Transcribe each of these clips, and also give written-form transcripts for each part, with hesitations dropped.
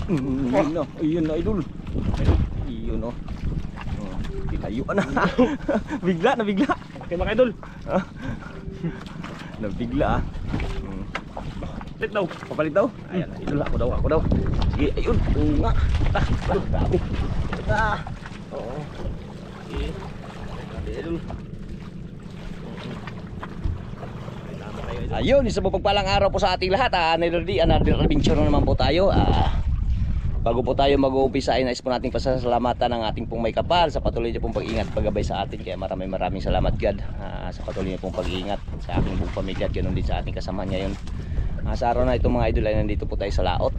Ayun na, ayun na idol. Ayun no. Tinayuan na. Bigla, nabigla. Okay mga idol. Nabigla ah. Palit daw. Papalit daw? Ayan, idol, ako daw. Sige, ayun. Oo nga. Grabe. Oo. Sige. Grabe, idol. Ayun, isa mapagpalang araw po sa ating lahat. Another day, another adventure na naman po tayo. Bago po tayo mag-uumpisa ay nais po nating pasasalamatan ng ating pong may kapal sa patuloy niyo pong pag-ingat, paggabay sa atin. Kaya maraming salamat God sa patuloy niyo pong pag-ingat sa aking buong pamilya at ganoon din sa ating kasama ngayon. Sa araw na ito mga idol ay nandito po tayo sa laot.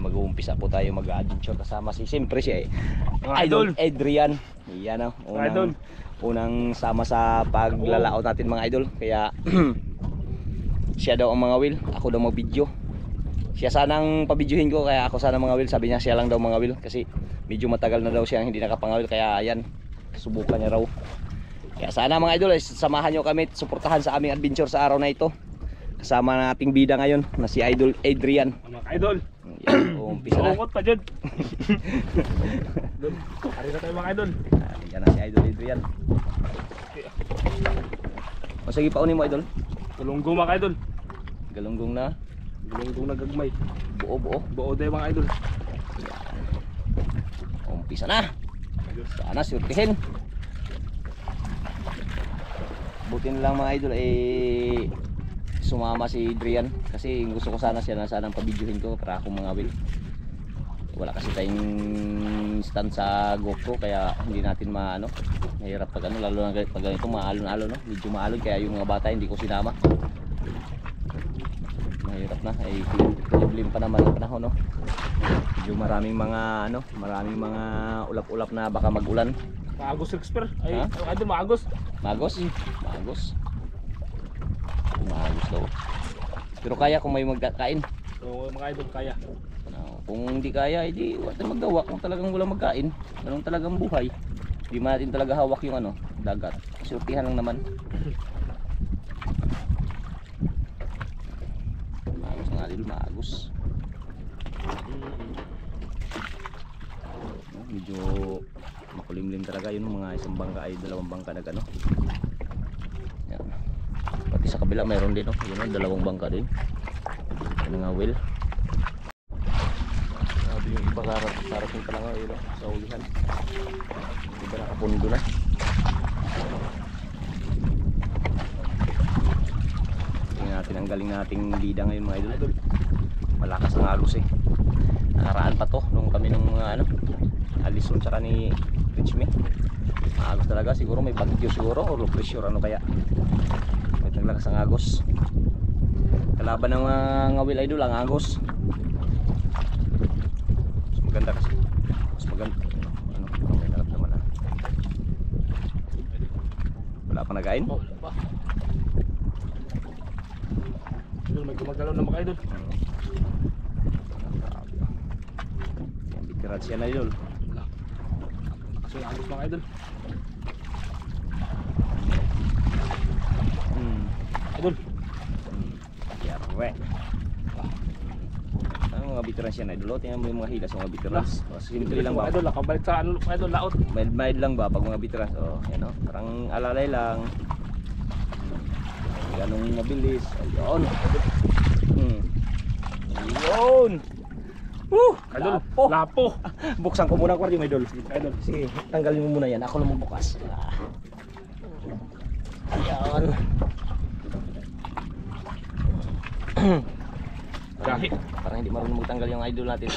Mag-uumpisa po tayo mag-adventure kasama siyempre si Idol Adrian. Yan unang sama sa paglalaot natin mga idol. Kaya siya daw ang mga will, ako daw mag-video. Siya sanang pabidyohin ko, kaya ako sana mga will. Sabi niya siya lang daw mga will kasi medyo matagal na daw siya hindi nakapangawil. Kaya ayan, subukan niya raw. Kaya sana mga idol ay samahan nyo kami, suportahan sa aming adventure sa araw na ito. Kasama na ating bida ngayon na si Idol Adrian. Mga idol. Yan, umpisa na. Maungot pa dyan. Hari na tayo mga idol. Yan na si Idol Adrian. O sige, paunin mo idol. Galunggong mga idol. Galunggong na. Galunggong na gagmay. Buo. Buo day mga idol. Umpisa na. Sana surtihin. Buti na lang mga idol sumama si Adrian kasi gusto ko sana siya na sanang pabidyohin ko para akong mga will. Wala kasi tayong stand sa GoPro kaya hindi natin mahirap pag lalo na pag ganito maalon-alon no, medyo maalon kaya yung mga bata hindi ko sinama. Mahirap na problem pa naman ang panahon no. Medyo maraming mga ulap-ulap na baka mag-ulan. Maagos expert. Ay, idol maagos. Magos daw. Pero kaya kung may magkakain. So mga idol kaya. Kung hindi kaya, hindi wala tayong magawa. Kung talagang wala magkain, ganun talagang buhay. Hindi man natin talaga hawak yung dagat. Surtihan lang naman. Maagos nga din, maagos. Medyo makulimlim talaga yun, mga isang bangka ay dalawang bangka na gano. Yan. Pati sa kabila mayroon din yun dalawang bangka din. Yan nga wheel. Sabi yung iba sarasin pa lang yun sa ulihan. Iba nakapundo na. Tingnan natin ang galing nating bida ngayon mga idol. Malakas ang agos nakaraan pa to nung kami nung Alison tsaka ni Richmond. Agos talaga, siguro may bagyo siguro o low pressure kaya may naglakas ang agos. Kalaban ng mga ngawil idol ang agos. Mas maganda kasi may narap naman wala pa nagain. May gumagalaw na mga idol. Yan bitirat siya na idol. So agos mga idol. Idol. Yarwe. Ano mga bitiran siya na idol? Tingnan mo yung mga hilas mga bitiran. Simple lang ba? Idol, nakabalik sa idol laot. Mild lang ba pag mga bitiran? Yan parang alalay lang. Ganong mabilis. Ayun. Ayun. Idol, lapo. Buksan ko muna ang kwardiyo, idol. Idol, sige, tanggalin mo muna yan. Ako lang magbukas. Ayan. Parang hindi marunong magtanggal yung idol natin.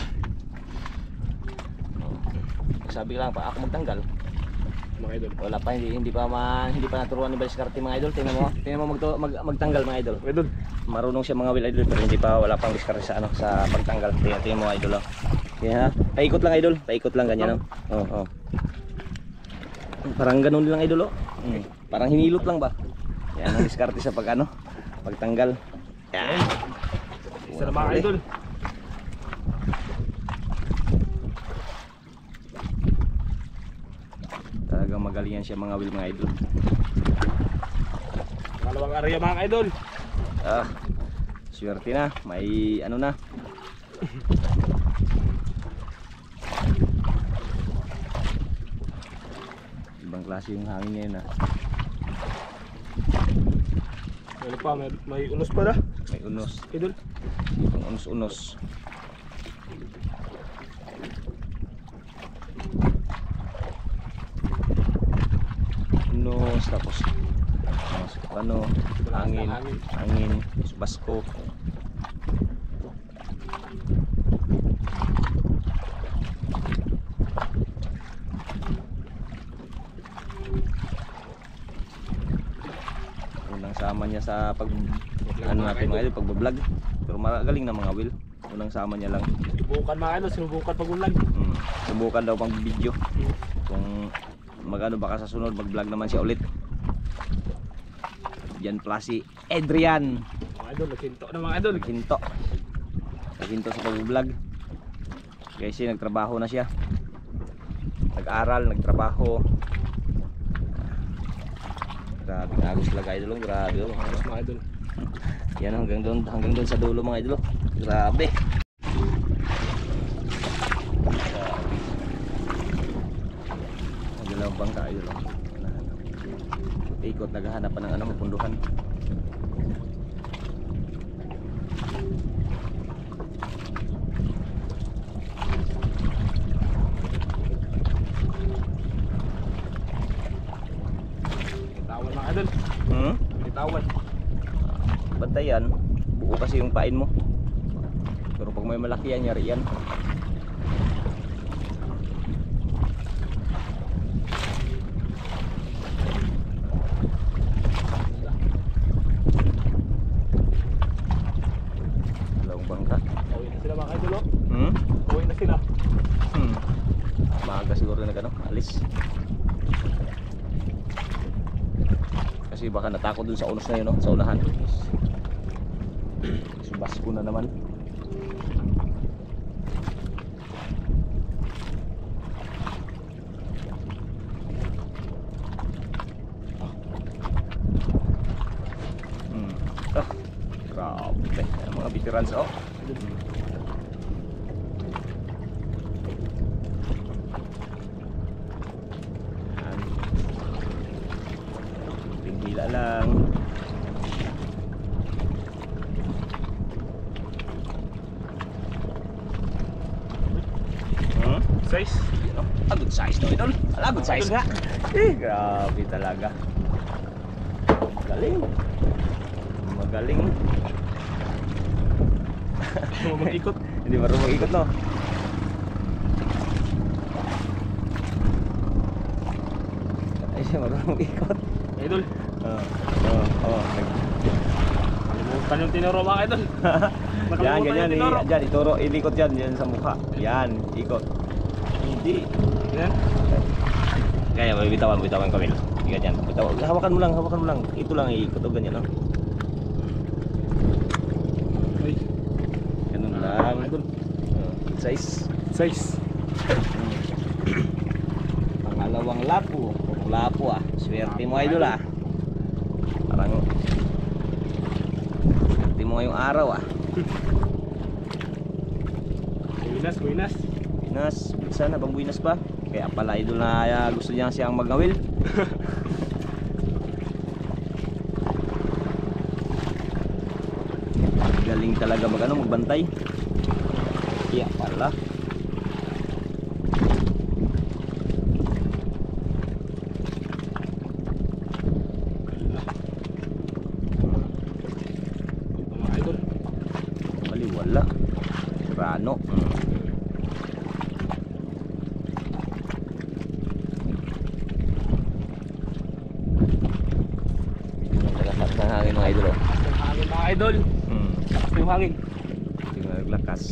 Sabi lang pa ako magtanggal. Mga idol. Wala pa, hindi pa naturuan ni Baliskarte mga idol. Tingnan mo magtanggal mga idol. Idol. Marunong siya mga will idol pero wala pang diskarte sa pagtanggal. Tingnan mo idol. Okay ha. Paikot lang idol, paikot lang ganyan Parang ganoon lang idol Parang hinilot lang ba? Yan ang diskarte sa pagtanggal. Yan. Isa na mga idol. Talagang magalingan siya mga will mga idol. Dalawang area mga idol. Swerte na, may Ibang klase yung hangin ngayon ah. Ano pa, may unos pa na. May unos. Idol. Ang unos-unos. Unos tapos ano, hangin, hangin, basko. Unang sama niya sa pag ano natin mga idol, pagbablog. Pero magaling na mga Will. Unang sama niya lang. Subukan mga idol, sinubukan pag-unlag. Subukan daw pang video. Kung magano baka sa sunod mag-vlog naman siya ulit. Yan pala si Adrian. Mga idol, naghinto na mga idol. Naghinto. Naghinto sa pag-vlog. Kasi nagtrabaho na siya. Nag-aral, nagtrabaho. Grabe, agos talaga idol. Grabe. Ayos mga idol. Yan hanggang doon sa dulo mga idol. Grabe. Dalawang bangka idol. Ikot naghahanap pa ng ano, mapunduhan. Bitawan mga idol. Bitawan. Bantayan, buo kasi yung pain mo. Pero pag may malaki yan, yari yan. Dalawang bangka. Uwi na sila mga idol. Hmm? Uwi na sila. Maaga siguro na ano, alis. Kasi baka natakot dun sa unos na yun, no? Sa unahan. Subas ko na naman. Grabe. Mga veterans, oh. Hila lang. Size. Good size to idol. Good size nga. Grabe talaga. Magaling. Magaling. Mag-ikot. Hindi marunong mag-ikot, no? Ay siya marunong mag-ikot. Idol. Kalimutan yung tinuro mga idol. Yan, ganyan. yung tinuro. Yan, ituro. Ilikot yan. Yan sa mukha. Yan, ikot. Hindi. Yan. Kaya, bitawan Kamil. Ganyan. Hawakan mo lang. Ito lang iikot o ganyan, no? Ay. Ganun lang. Idol. Size. Size. Pangalawang lapo. Puro lapo ah. Swerte mo idol ah. Parang swerte mo ngayong araw ah. Buinas. Buinas. Sana bang buinas pa? Kaya pala idol na gusto niya siyang magawil. Galing talaga magbantay. Kaya pala. Mga idol. Wala. Rano. Naglakas ng hangin mga idol. Ang hangin mga idol. Lakas yung hangin. Tingnan naglakas.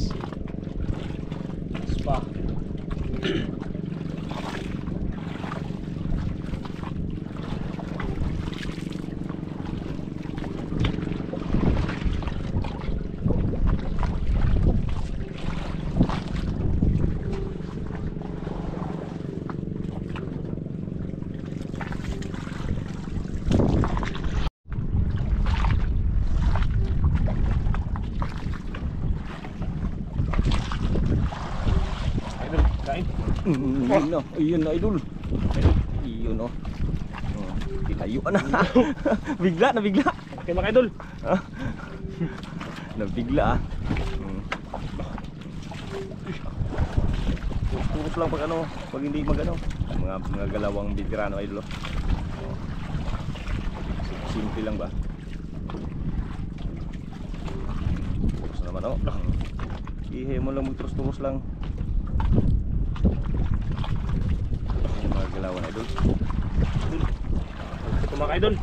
Spa. Ayun na, ayun na idol. Ayun oh. Pinayuan na. Bigla, nabigla. Okay mga idol. Nabigla ah. Turos lang pag ano, pag hindi magano. Mga galawang bigrano idol. Simple lang ba? Turos naman oh. Ihe mo lang magturos-turos lang. Mga galawan idol. Ito mga idol.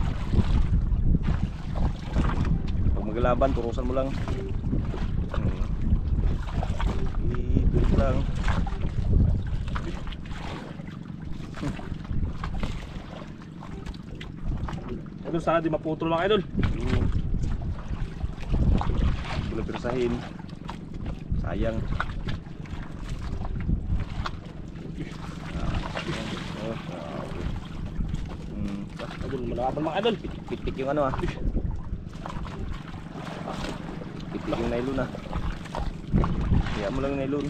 Pag maglaban, turusan mo lang. Turos lang. Idol, sana di maputol mga idol. Hindi lang pirsahin. Sayang. Idol, malaban mga idol. Pitik yung ano ah. Pitik yung nylon ah. Kaya mo lang yung nylon.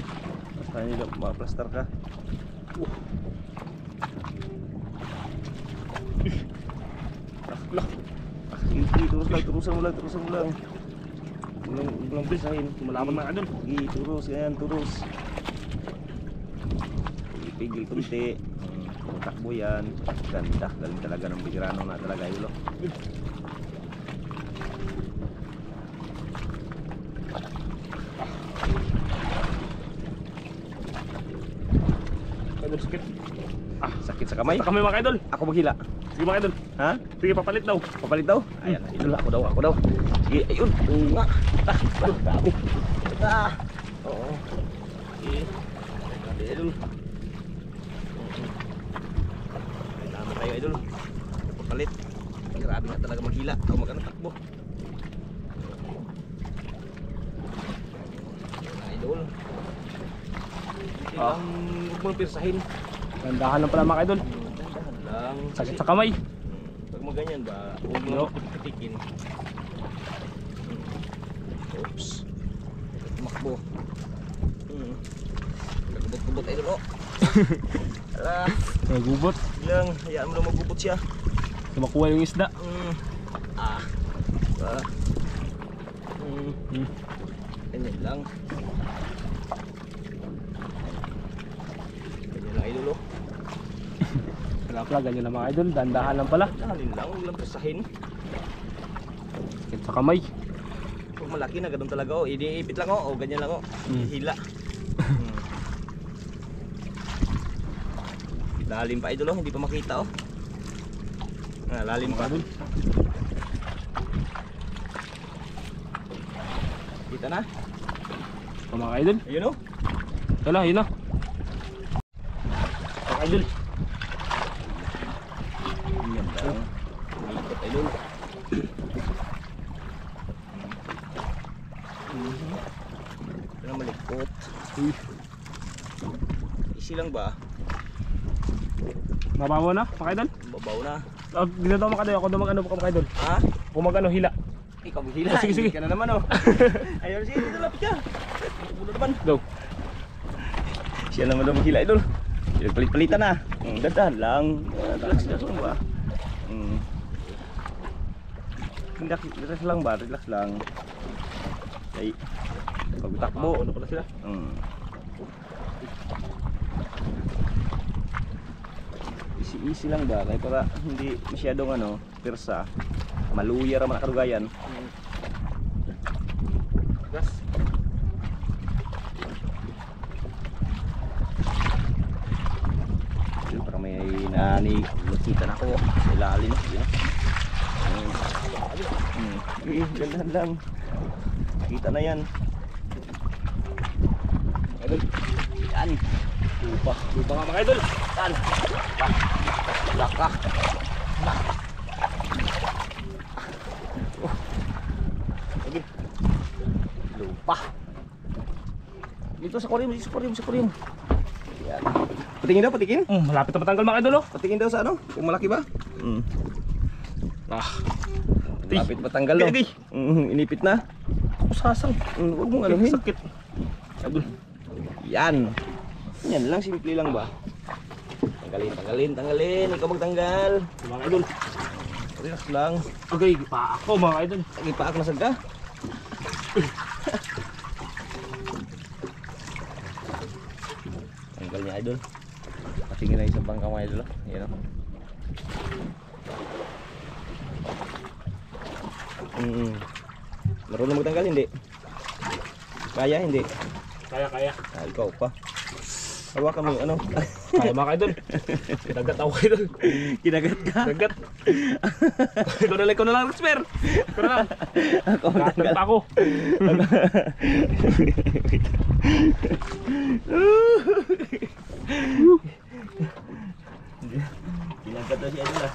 Basta nyo ma-plaster ka. Hindi, turusan mo lang. Walang pisahin. Malaban mga idol. Sige, turus, ganyan, turus. Pigil kunti. Takbo yan. Ganda, galing talaga ng bigirano na talaga yun. Idol, sakit. Sakit sa kamay. Sa kami mga idol. Ako maghila. Sige mga idol. Ha? Sige, papalit daw. Papalit daw? Ayan, idol, ako daw. Sige, ayun. Nga. Grabe. Oo. Sige. Grabe, idol. Tama tayo, idol. Papalit. Grabe nga talaga maghila. Ako magano takbo. Idol. Huwag mo nang pirsahin. Gandahan lang pala mga idol. Dahan lang. Sakit sa kamay. Pag maganyan ba, huwag mo pitikin. Oops. Tumakbo. Nagubot-gubot idol oh. Ala, Nagubot. lang, hayaan mo lang magubot siya. Makuha yung isda. Ah. Ganyan lang. Ganyan lang idol oh. Wala pala, ganyan lang mga idol. Dandahan lang pala. Dahalin lang, huwag lang pesahin. Sakit sa kamay. Pag malaki na ganun talaga oh, iniipit lang oh, ganyan lang oh. Hila. Lalim pa idol oh, hindi pa makita oh. Lalim pa. Kita na? Ito mga idol. Ayun oh. Wala, yun na. Mga idol. Yan lang. Ikot idol. Ito na malikot. Easy lang ba? Mabawa na, mga idol. Babaw na. Dito daw mga idol. Ako daw mag-ano pa mga idol. Ha? Kung mag-ano, hila. Ikaw hila. Oh, sige. Ka na naman oh. Ayun sige, dito lapit ka. Bulo naman. Go. Siya naman daw maghila idol. Palit-palitan na. Dadan lang. Relax lang ba? Relax lang ba? Relax lang. Ay. Pagtakbo. Ano pala sila? Easy lang ba? Kaya para hindi masyadong ano, pirsa. Maluya raman ang karugayan. Gas. Parang may nakita na ako sa ilalim no? Gandahan lang. Kita na yan. Idol. Yan. Lupa nga mga idol. Yan. Laka. Lupa. Dito sa aquarium. Yan. Patingin daw, patikin. Malapit na matanggal mga idol oh. Patingin daw sa ano? Kung malaki ba? Di. Lapit matanggal no? Di. Inipit na. Ako sasang. Huwag mong aluhin. Sakit. Idol. Yan. Yan lang, simple lang ba? Tanggalin. Ikaw magtanggal. Mga idol. Relax lang. Okay, pa ako mga idol. Lagi pa ako nasag ka. Tanggal niya idol. Patingin na isang bangka mga idol. Yan o. Marunong magtanggal hindi? Kaya hindi? Kaya. Ikaw pa. Hawakan mo yung ano. Kaya mga idol. Dagat ako idol. Kinagat ka. Dagat. Ikaw na lang, Expert. Ikaw na lang. Ako Dagat magtanggal. pa ako. Kinagat na siya idol.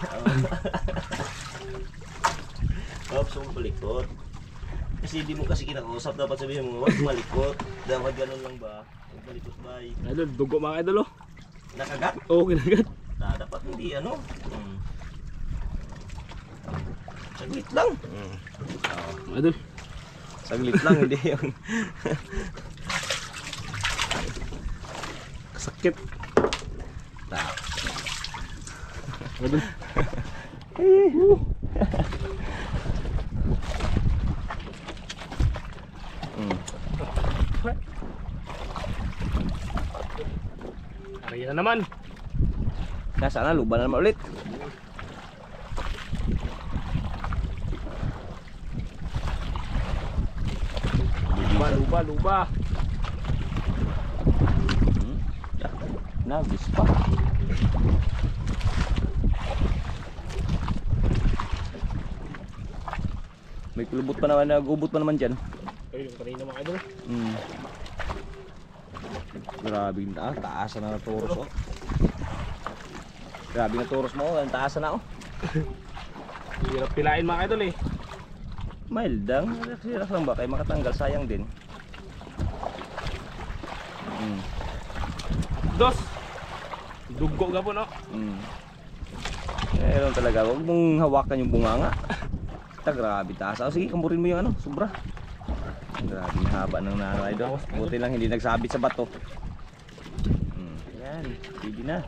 Oops, malikot. Kasi hindi mo kasi kinakausap, dapat sabihin mo, huwag malikot. Dapat ganun lang ba? Huwag malikot ba? Idol, dugo mga idol oh. Nakagat? Oo, kinagat. Dapat hindi ano. Saglit lang. Mga idol. Saglit lang, hindi yung... Sakit. Tak. Mga idol. Kaya na naman. Nasa na, luban na naman ulit. Luba. Nabis pa. May kulubot pa naman, nag-ubot pa naman dyan. Ayun, yung kanina mga idol. Grabe yung taas, taasan na naturos oh. Grabe na turos mo, ang taasan na oh. Hirap pilain mga idol eh. Mild lang, relax lang ba? Kaya makatanggal, sayang din. Dos. Dugo ka po no. Meron talaga, huwag mong hawakan yung bunganga. Grabe taas. Oh, sige, kamurin mo yung ano, sobra. Grabe yung haba ng nanay doon. Buti lang hindi nagsabit sa bato. Yan, pwede na.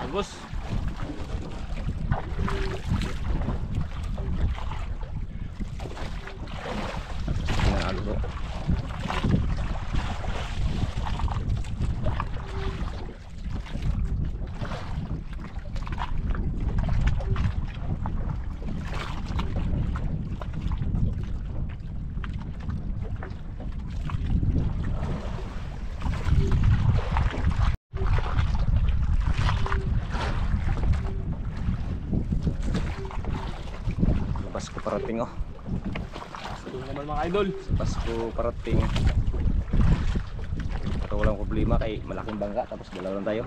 Agos. Yan, agos. Pasko parating oh. Ito naman mga idol. Pasko parating. Pero walang problema kay malaking bangka tapos dalawa lang tayo.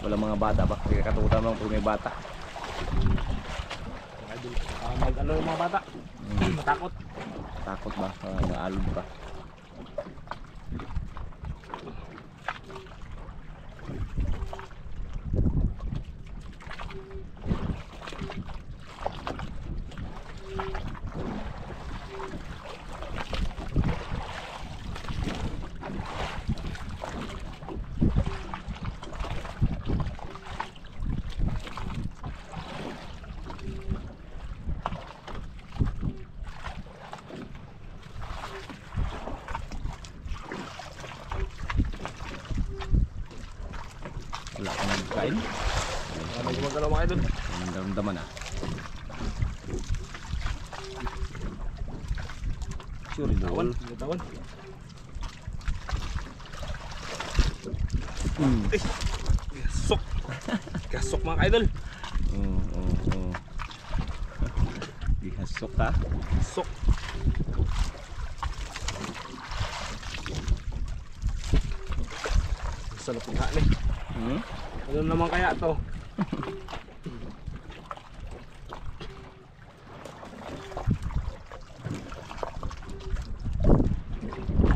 Walang mga bata ba? Kaya katutan lang pag may bata. Mga idol. Mag-ano yung mga bata. Matakot. Takot ba? Maalog ka. Wala ka nagkain. Medyo magalaw mga idol. Ang daramdaman ah. Sure Tawan. ball. Tawan. Gasok. Gasok mga idol. Oo. Dihasok ka. Gasok. Sarap nga nih. Ano naman kaya to?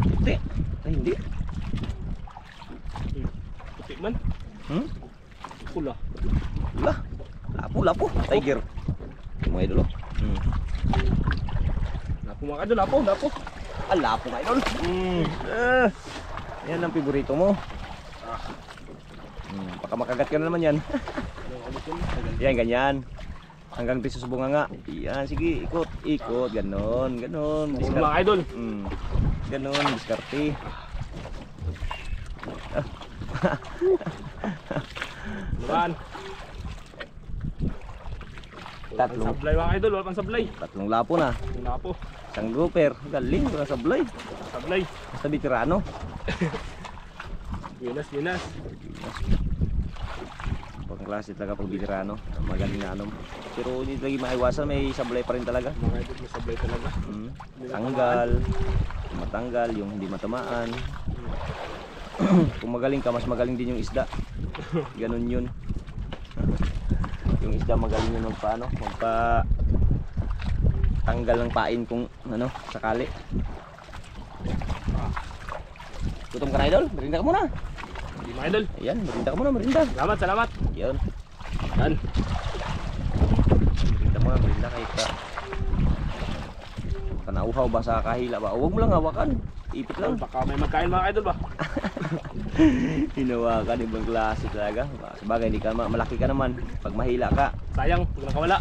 Hindi. Ay, hindi. Puti man. Pula. Lapo. Tiger. Mga idol oh. Lapo mga idol, lapo. Ala po mga idol. Yan ang paborito mo. Baka makagat ka na naman yan. Yan, ganyan. Hanggang dito sa bunga nga. Yan, sige, ikot, ikot. Ganon, ganon. Mga idol. Ganon, diskarte. Naman. Tatlong. Sablay mga idol, wala pang sablay. Tatlong lapo na. Yung na po. Isang grouper. Galing, wala sablay. Sablay. Basta veterano. Ginas, ginas. Pang klase talaga pag veterano. Magaling na ano. Pero hindi lagi maiwasan, may sablay pa rin talaga. Mga idol, may sablay talaga. Tanggal. Matanggal, yung hindi matamaan. Kung magaling ka, mas magaling din yung isda. Ganun yun. Yung isda magaling yun magpa tanggal ng pain kung ano, sakali. Gutom ka na idol? Merinda ka muna. Hindi mga idol. Ayan, merinda ka muna, merinda. Salamat, salamat. Yun. Yan. Merinda muna, merinda kahit ka. Kanauhaw ba sa kahila ba? Huwag mo lang hawakan. Ipit lang. Baka may magkain mga idol ba? Hinawakan, ibang klase talaga. Sabagay, hindi ka malaki ka naman. Pag mahila ka. Sayang, huwag nang kawala.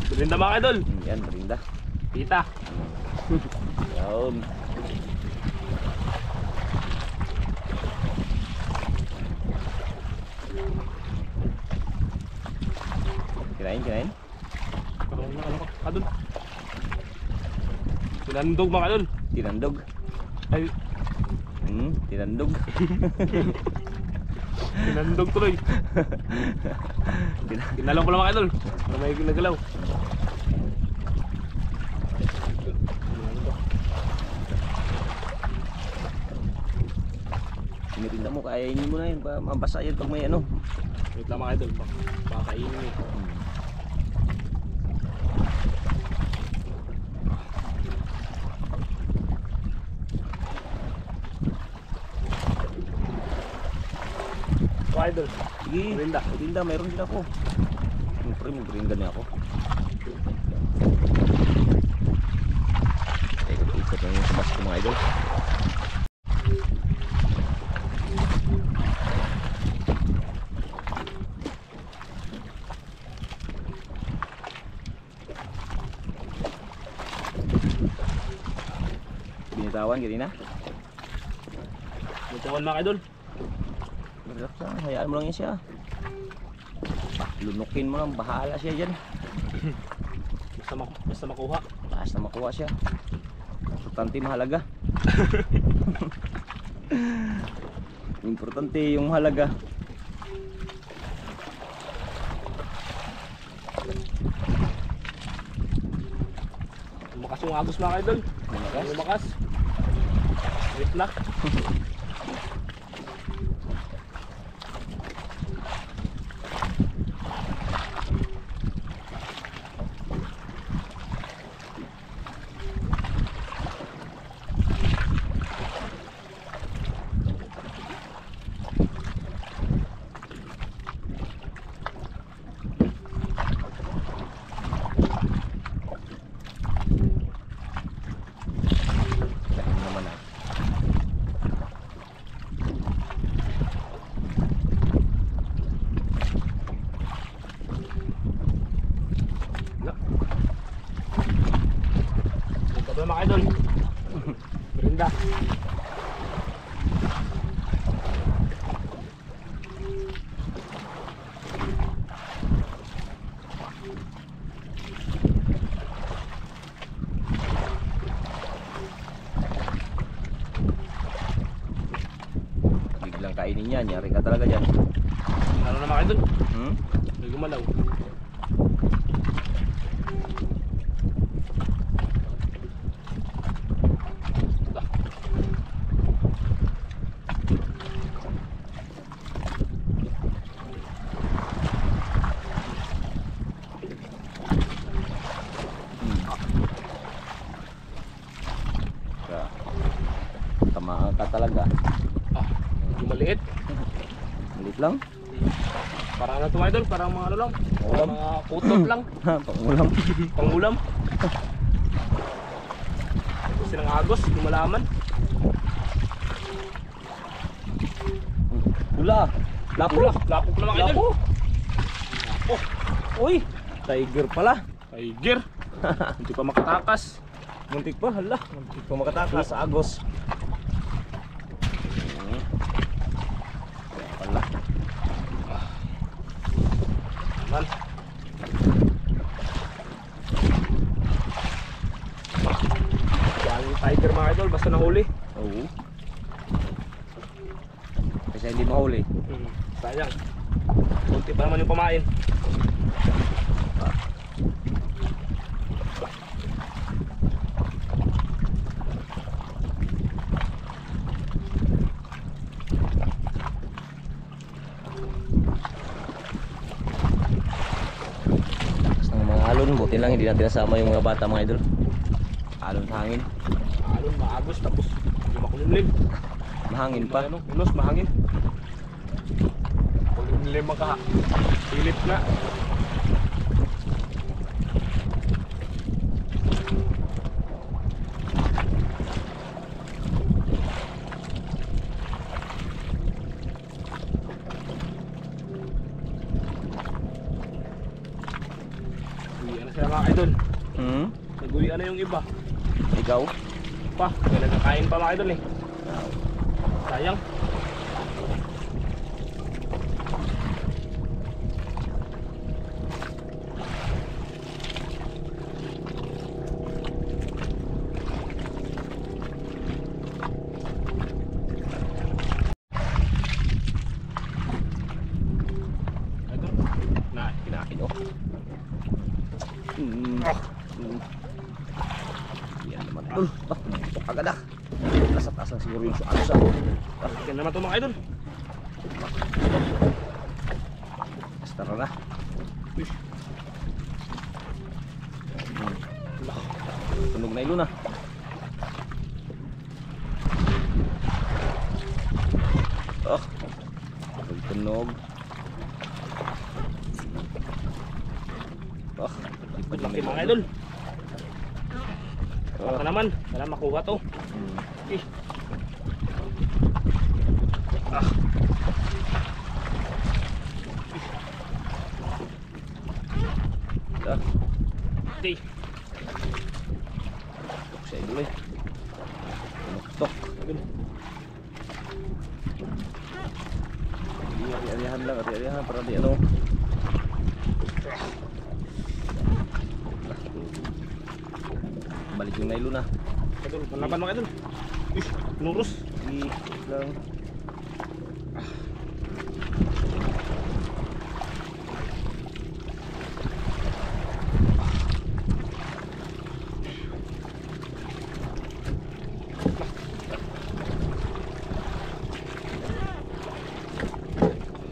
Berinda mga idol. Yan, merinda. Pita. Yun. Kirain, kirain. Ano ka idol? Sinandog mga idol. Tinandog. Ay, Tinandog. sinandog tuloy. Kinalaw ko lang mga idol. Na may nagalaw. Merinda mo, kainin mo na yun. Mabasa yan pag may ano. Wait lang mga idol. Baka kainin eh. Mga idol. Sige, Merinda. merinda, mayroon din ako. Siyempre, merinda na ako. Ikot-ikot lang yung sabas ko mga idol. Binitawan, ganyan na. Mutukan mga idol. Relax lang, hayaan mo lang yan siya. Lunukin mo lang, bahala siya dyan. Basta makuha. Basta makuha siya. Importante mahalaga. Importante yung mahalaga. Lumakas yung agos mga idol. Lumakas. Wait lang. Dahil naman ah. Ito ba mga idol? Merinda. Biglang kainin yan, yari ka talaga dyan. Ano na mga idol? Hmm? May gumalaw. Tamaan ka talaga. Yung maliit. Malit lang. Parang ano to mga idol? Parang mga ano lang. Ulam. Mga kutot lang. Pangulam. Pangulam. Agos, lumalaman. Hula. Lapo. Lapo ko na mga idol. Lapo. Lapo. Uy, tiger pala. Tiger. Hindi pa makatakas. Muntik pa, hala. Muntik pa makatakas sa agos. Pala. Man. Walang tiger mga idol, basta nahuli. Oo. Kasi hindi mahuli. Sayang. Kunti pa naman yung pamain. Lakas ng mga alon. Buti lang hindi natin nasama yung mga bata mga idol. Alon sa hangin. Alon, maagos, tapos hindi makulimlim. Mahangin pa. Ano, Minos, mahangin. Kulimlim maka. Pilit na. Uwi na sila mga idol. Nag-uwi na yung iba. Ikaw? Pa, may nagkakain pa mga idol eh. Sayang. Ito. Na, kinain oh. Yan naman idol. Putok agad ah. Asa-asa siguro yung sa agos ah. Yan naman ito mga idol. Basta na. Tunog na ilon ah. Oh. Tunog. Oh. Laki mga idol. Baka naman, wala makuha to. Eh. Ah. Ah. Okay. Tok sa idol eh. Tok. Ari-arihan lang, ari-arihan para di ano. Balik yung nailo na. Idol, panaban mga idol. Uy, nurus. Sige lang.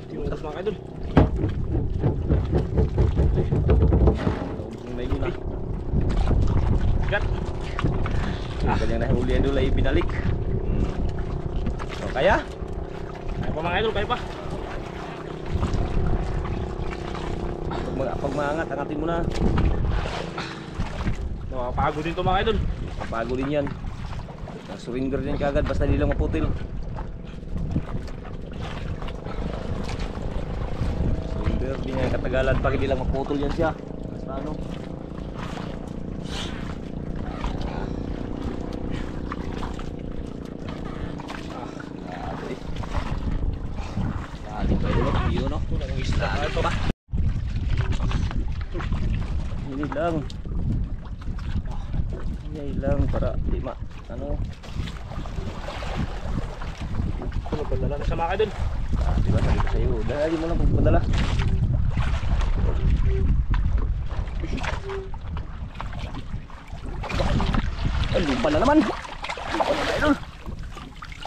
Tinurus mga idol. Yung nailo na. Gat. Yung kanyang nahuli idol ay binalik. So, kaya? Kaya pa mga idol, kaya pa. Pag maangat, angatin mo na. Nakapagod din to mga idol. Kapago din yan. Surrender din kagad basta di lang maputil. Surrender din yan katagalan pag hindi lang maputol yan siya. Basta ano. Ating pa yun no? Ito na yung isla. Ito ba? Hindi lang. Hindi lang para di ma ano. Ito nagpadala na sa mga idol. Diba sabi ko sa'yo, dahil mo lang pagpadala. Ay, lumpa na naman. Lumpa na idol.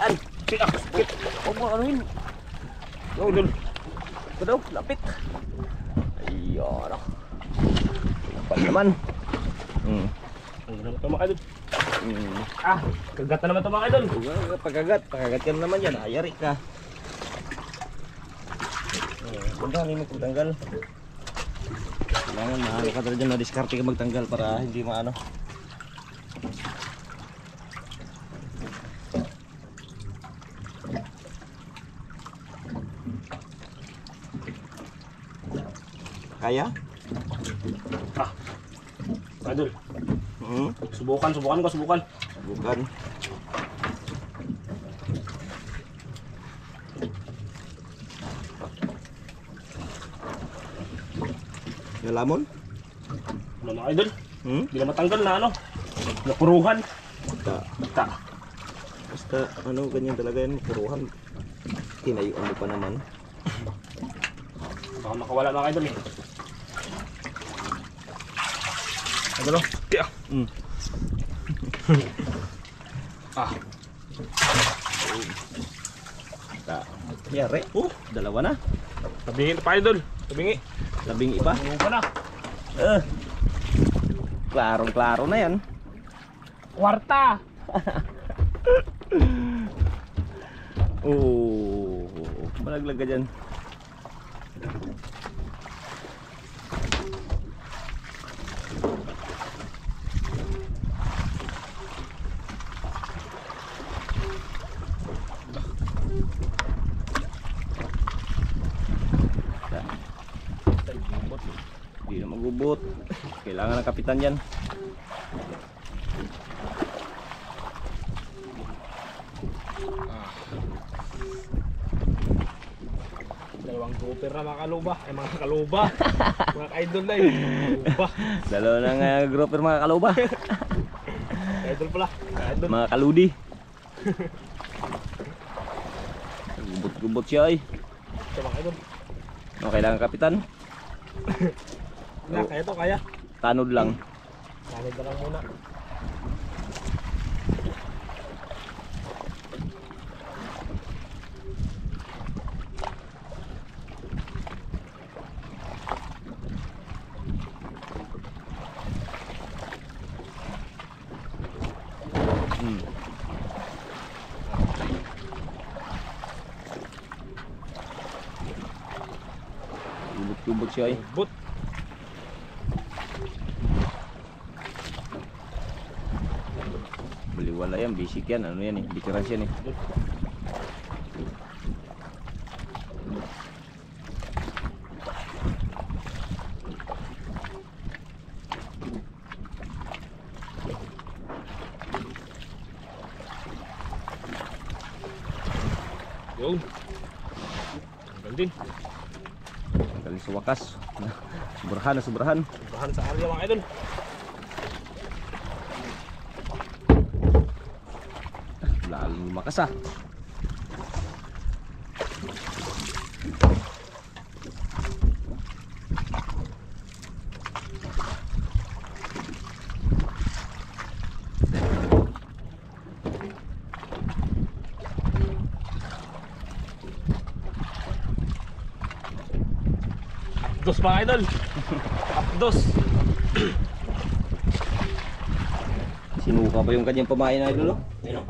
An, Sakit. huwag mo anuhin. Yo, idol. Ito daw, lapit. Ayun. Lumpa na naman. Ano naman ito mga idol? Hmm. Ah, kagat na naman ito mga idol. Pagkagat ka na naman yan. Ayari ka. Ganda, hindi mo pagtanggal. Kailangan maano ka talaga dyan, na-discarte ka magtanggal para hindi maano. kaya? Ah. Idol. Hmm? Subukan ko. Bukan. Nalamon? Wala mga idol. Hmm? Hindi na matanggal na ano. Napuruhan. Ta. Basta ano ganyan talaga yan, puruhan. Tinayuan mo pa naman. Baka makawala mga idol eh. Idol oh. Tiya. Ah. Yari. Dalawa na. Tabingin pa idol. Tabingi. Labing iba. Ano pa na? Klarong-klaro na yan. Kwarta. Malaglag ka dyan. Hindi na magubot. Kailangan ng kapitan yan. Dalawang grouper na mga kaluba. Ay mga kaluba. Mga idol na yun. Kaluba. Dalawa ng grouper mga kaluba. Idol pala. Idol. Mga kaludi. Gubot-gubot siya ay. Ito mga idol. Ano kailangan kapitan? Kaya to kaya. Tanod lang. Kanid na lang muna. Gubot-gubot siya ay. But. Baliwala yan, basic yan. Ano yan eh, difference yan eh. Yun. Tanggal din. Ang galing sa wakas. Sobrahan na sobrahan. Bahan sa area mga idol. Lalong lumakas ah. Apdos mga idol. Apdos. Sinuka pa yung kanyang pamain na idol. Yan o.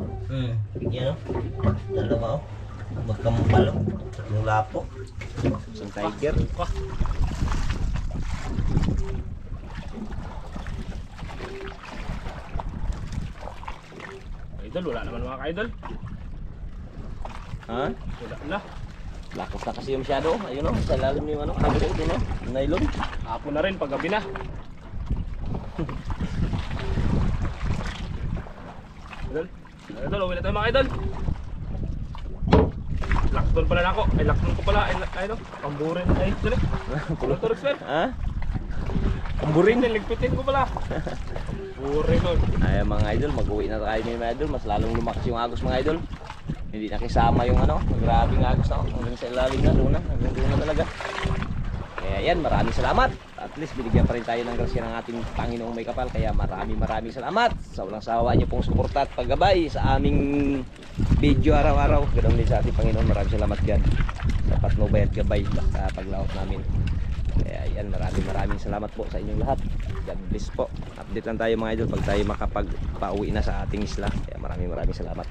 Yan o. Dalawa o. Magkampal o. Tatlong lapo. Isang tiger. Suka. Idol, wala naman mga ka-idol. Ha? Wala na. Lakas na kasi yung masyado. Ayun o, sa lalim yung ano, kanabot din o. Nylon. Hapon na rin, paggabi na. Idol, idol, uwi na tayo mga idol. Lockdown pala na ako. Ay, lockdown ko pala. Ay, no? Pamburin. Ay, dali. Ano to, Rexper? Ha? Pamburin din, ligpitin ko pala. Pamburin nun. Ay mga idol, mag-uwi na tayo mga idol. Mas lalong lumakas yung agos mga idol. Hindi nakisama yung ano, grabing agos na. Hanggang sa ilalim na, doon na. Hanggang doon na talaga. Kaya yan, maraming salamat. At least binigyan pa rin tayo ng grasya ng ating Panginoong may kapal. Kaya maraming salamat sa walang sawa niyo pong suporta at paggabay sa aming video araw-araw. Ganoon din sa ating Panginoon. Maraming salamat yan sa patnubay at gabay sa paglawak namin. Kaya yan, maraming salamat po sa inyong lahat. God bless po. Update lang tayo mga idol pag tayo makapagpauwi na sa ating isla. Kaya maraming salamat.